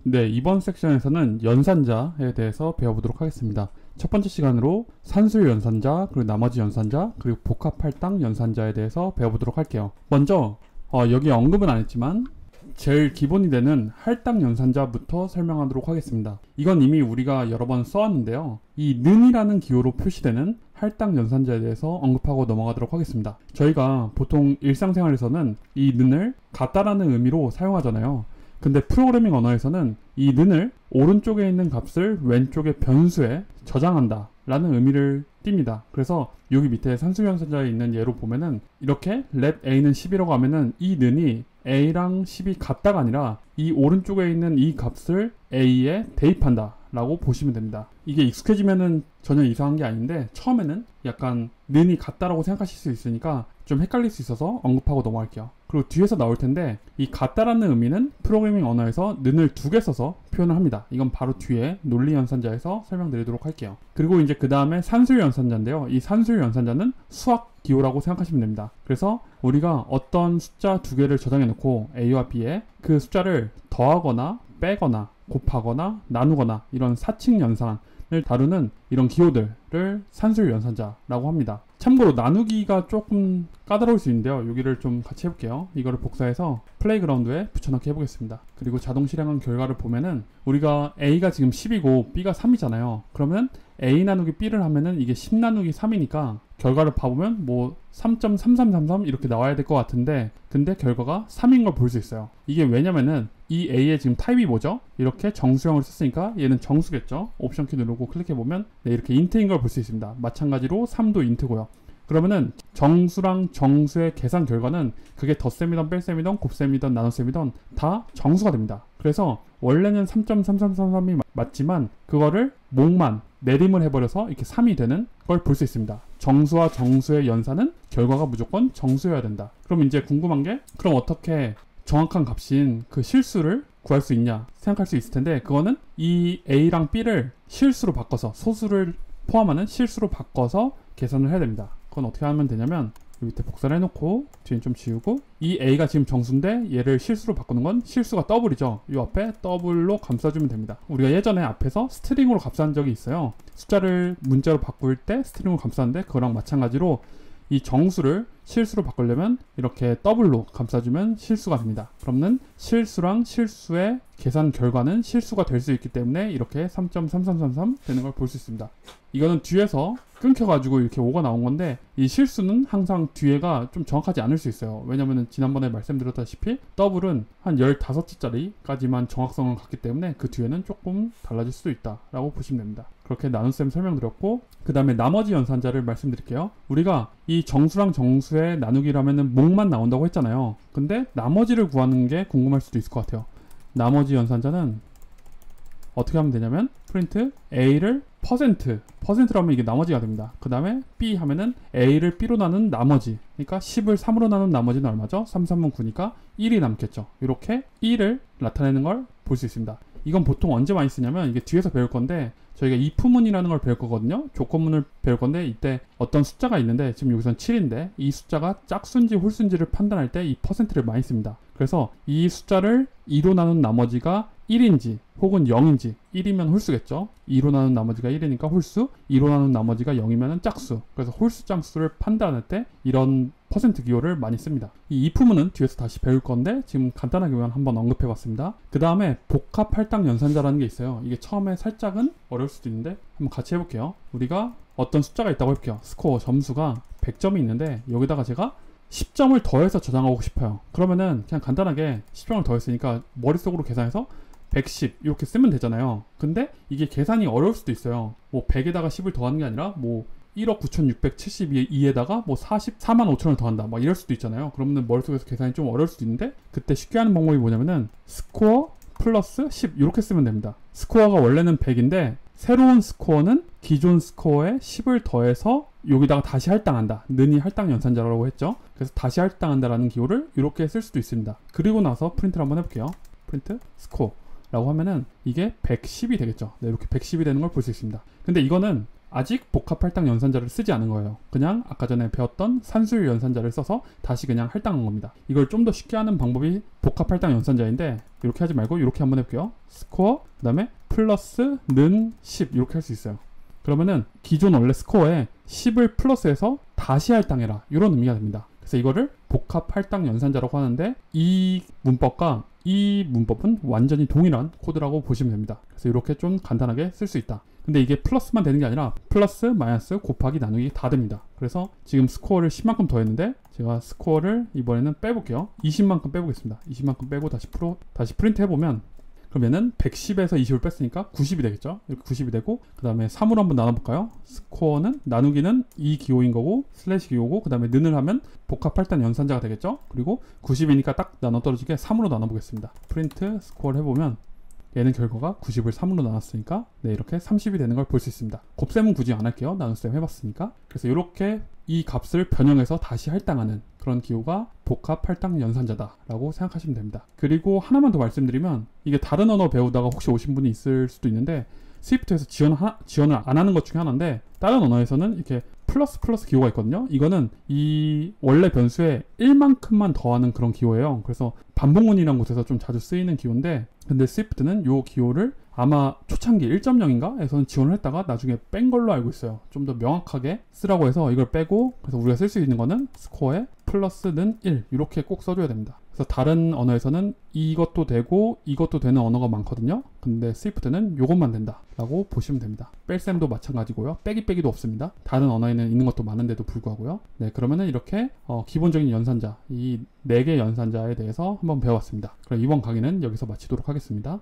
네, 이번 섹션에서는 연산자에 대해서 배워보도록 하겠습니다. 첫 번째 시간으로 산술 연산자, 그리고 나머지 연산자, 그리고 복합할당 연산자에 대해서 배워보도록 할게요. 먼저 여기 언급은 안 했지만 제일 기본이 되는 할당 연산자부터 설명하도록 하겠습니다. 이건 이미 우리가 여러 번 써왔는데요. 이 는이라는 기호로 표시되는 할당 연산자에 대해서 언급하고 넘어가도록 하겠습니다. 저희가 보통 일상생활에서는 이 는을 같다라는 의미로 사용하잖아요. 근데 프로그래밍 언어에서는 이 는을 오른쪽에 있는 값을 왼쪽의 변수에 저장한다 라는 의미를 띱니다. 그래서 여기 밑에 산술연산자에 있는 예로 보면은 이렇게 let a는 10이라고 하면은 이 는이 a랑 10이 같다가 아니라 이 오른쪽에 있는 이 값을 a에 대입한다 라고 보시면 됩니다. 이게 익숙해지면은 전혀 이상한 게 아닌데 처음에는 약간 는이 같다라고 생각하실 수 있으니까 좀 헷갈릴 수 있어서 언급하고 넘어갈게요. 그리고 뒤에서 나올 텐데 이 같다라는 의미는 프로그래밍 언어에서 는을 두 개 써서 표현을 합니다. 이건 바로 뒤에 논리 연산자에서 설명드리도록 할게요. 그리고 이제 그 다음에 산술 연산자인데요. 이 산술 연산자는 수학 기호라고 생각하시면 됩니다. 그래서 우리가 어떤 숫자 두 개를 저장해 놓고 a와 b에 그 숫자를 더하거나 빼거나 곱하거나 나누거나 이런 사칙 연산을 다루는 이런 기호들을 산술 연산자라고 합니다. 참고로 나누기가 조금 까다로울 수 있는데요. 여기를 좀 같이 해볼게요. 이거를 복사해서 플레이그라운드에 붙여넣기 해보겠습니다. 그리고 자동 실행한 결과를 보면은 우리가 a가 지금 10이고 b가 3이잖아요. 그러면 a 나누기 b를 하면은 이게 10 나누기 3이니까 결과를 봐보면 뭐 3.3333 이렇게 나와야 될 것 같은데 근데 결과가 3인 걸 볼 수 있어요. 이게 왜냐면은 이 a의 지금 타입이 뭐죠? 이렇게 정수형을 썼으니까 얘는 정수겠죠? 옵션 키 누르고 클릭해보면 네, 이렇게 인트인 걸 볼 수 있습니다. 마찬가지로 3도 인트고요. 그러면은 정수랑 정수의 계산 결과는 그게 덧셈이던 뺄셈이던 곱셈이던 나눗셈이던 다 정수가 됩니다. 그래서 원래는 3.3333이 맞지만 그거를 목만 내림을 해버려서 이렇게 3이 되는 걸 볼 수 있습니다. 정수와 정수의 연산은 결과가 무조건 정수여야 된다. 그럼 이제 궁금한 게 그럼 어떻게 정확한 값인 그 실수를 구할 수 있냐 생각할 수 있을 텐데 그거는 이 a랑 b를 실수로 바꿔서 소수를 포함하는 실수로 바꿔서 계산을 해야 됩니다. 그건 어떻게 하면 되냐면 밑에 복사를 해놓고 뒤엔 좀 지우고 이 a가 지금 정수인데 얘를 실수로 바꾸는 건 실수가 더블이죠. 이 앞에 더블로 감싸주면 됩니다. 우리가 예전에 앞에서 스트링으로 감싼 적이 있어요. 숫자를 문자로 바꿀 때 스트링으로 감쌌는데 그거랑 마찬가지로 이 정수를 실수로 바꾸려면 이렇게 더블로 감싸주면 실수가 됩니다. 그러면 실수랑 실수의 계산 결과는 실수가 될 수 있기 때문에 이렇게 3.3333 되는 걸 볼 수 있습니다. 이거는 뒤에서 끊겨가지고 이렇게 5가 나온 건데 이 실수는 항상 뒤에가 좀 정확하지 않을 수 있어요. 왜냐면은 지난번에 말씀드렸다시피 더블은 한 15자리까지만 정확성을 갖기 때문에 그 뒤에는 조금 달라질 수도 있다 라고 보시면 됩니다. 그렇게 나눗셈 설명드렸고 그 다음에 나머지 연산자를 말씀드릴게요. 우리가 이 정수랑 정수의 나누기라면은 목만 나온다고 했잖아요. 근데 나머지를 구하는 게 궁금할 수도 있을 것 같아요. 나머지 연산자는 어떻게 하면 되냐면 프린트 a를 퍼센트라면 이게 나머지가 됩니다. 그 다음에 b 하면은 a를 b로 나눈 나머지, 그러니까 10을 3으로 나눈 나머지는 얼마죠? 3, 3은 9니까 1이 남겠죠. 이렇게 1을 나타내는 걸 볼 수 있습니다. 이건 보통 언제 많이 쓰냐면 이게 뒤에서 배울 건데 저희가 if문이라는 걸 배울 거거든요. 조건문을 배울 건데 이때 어떤 숫자가 있는데 지금 여기선 7인데 이 숫자가 짝수인지 홀수인지를 판단할 때 이 퍼센트를 많이 씁니다. 그래서 이 숫자를 2로 나눈 나머지가 1인지 혹은 0인지 1이면 홀수겠죠. 2로 나눈 나머지가 1이니까 홀수, 2로 나눈 나머지가 0이면 짝수. 그래서 홀수 짝수를 판단할 때 이런 퍼센트 기호를 많이 씁니다. 이 if문은 뒤에서 다시 배울 건데 지금 간단하게만 한번 언급해 봤습니다. 그 다음에 복합할당 연산자라는 게 있어요. 이게 처음에 살짝은 어려울 수도 있는데 한번 같이 해볼게요. 우리가 어떤 숫자가 있다고 해볼게요. 스코어 점수가 100점이 있는데 여기다가 제가 10점을 더해서 저장하고 싶어요. 그러면은 그냥 간단하게 10점을 더했으니까 머릿속으로 계산해서 110 이렇게 쓰면 되잖아요. 근데 이게 계산이 어려울 수도 있어요. 뭐 100에다가 10을 더하는 게 아니라 뭐 1억 9,672에다가 뭐 44만 5천을 더한다 막 이럴 수도 있잖아요. 그러면 머릿속에서 계산이 좀 어려울 수도 있는데 그때 쉽게 하는 방법이 뭐냐면은 스코어 플러스 10 이렇게 쓰면 됩니다. 스코어가 원래는 100인데 새로운 스코어는 기존 스코어에 10을 더해서 여기다가 다시 할당한다. 는이 할당 연산자라고 했죠. 그래서 다시 할당한다라는 기호를 이렇게 쓸 수도 있습니다. 그리고 나서 프린트를 한번 해볼게요. 프린트 스코어 라고 하면은 이게 110이 되겠죠. 네, 이렇게 110이 되는 걸 볼 수 있습니다. 근데 이거는 아직 복합 할당 연산자를 쓰지 않은 거예요. 그냥 아까 전에 배웠던 산수율 연산자를 써서 다시 그냥 할당한 겁니다. 이걸 좀 더 쉽게 하는 방법이 복합 할당 연산자인데 이렇게 하지 말고 이렇게 한번 해볼게요. 스코어 그 다음에 플러스 는 10 이렇게 할 수 있어요. 그러면은 기존 원래 스코어에 10을 플러스해서 다시 할당해라 이런 의미가 됩니다. 그래서 이거를 복합 할당 연산자라고 하는데 이 문법과 이 문법은 완전히 동일한 코드라고 보시면 됩니다. 그래서 이렇게 좀 간단하게 쓸 수 있다. 근데 이게 플러스만 되는 게 아니라 플러스, 마이너스, 곱하기, 나누기 다 됩니다. 그래서 지금 스코어를 10만큼 더했는데 제가 스코어를 이번에는 빼볼게요. 20만큼 빼보겠습니다. 20만큼 빼고 다시 프린트 해보면 그러면은 110에서 20을 뺐으니까 90이 되겠죠. 이렇게 90이 되고 그 다음에 3으로 한번 나눠볼까요? 스코어는 나누기는 이 기호인 거고 슬래시 기호고 그 다음에 는을 하면 복합 할당 연산자가 되겠죠. 그리고 90이니까 딱 나눠 떨어지게 3으로 나눠보겠습니다. 프린트 스코어를 해보면 얘는 결과가 90을 3으로 나눴으니까 네, 이렇게 30이 되는 걸 볼 수 있습니다. 곱셈은 굳이 안 할게요. 나눗셈 해봤으니까. 그래서 이렇게 이 값을 변형해서 다시 할당하는 그런 기호가 복합 할당 연산자다 라고 생각하시면 됩니다. 그리고 하나만 더 말씀드리면 이게 다른 언어 배우다가 혹시 오신 분이 있을 수도 있는데 스위프트에서 지원을 안 하는 것 중에 하나인데 다른 언어에서는 이렇게 플러스 기호가 있거든요. 이거는 이 원래 변수에 1만큼만 더하는 그런 기호예요. 그래서 반복문이라는 곳에서 좀 자주 쓰이는 기호인데 근데 스위프트는 이 기호를 아마 초창기 1.0인가 에서는 지원을 했다가 나중에 뺀 걸로 알고 있어요. 좀 더 명확하게 쓰라고 해서 이걸 빼고 그래서 우리가 쓸 수 있는 거는 스코어에 플러스는 1 이렇게 꼭 써줘야 됩니다. 그래서 다른 언어에서는 이것도 되고 이것도 되는 언어가 많거든요. 근데 스위프트는 이것만 된다 라고 보시면 됩니다. 뺄셈도 마찬가지고요. 빼기도 없습니다. 다른 언어에는 있는 것도 많은데도 불구하고요. 네, 그러면은 이렇게 기본적인 연산자 이 4개 연산자에 대해서 한번 배워봤습니다. 그럼 이번 강의는 여기서 마치도록 하겠습니다.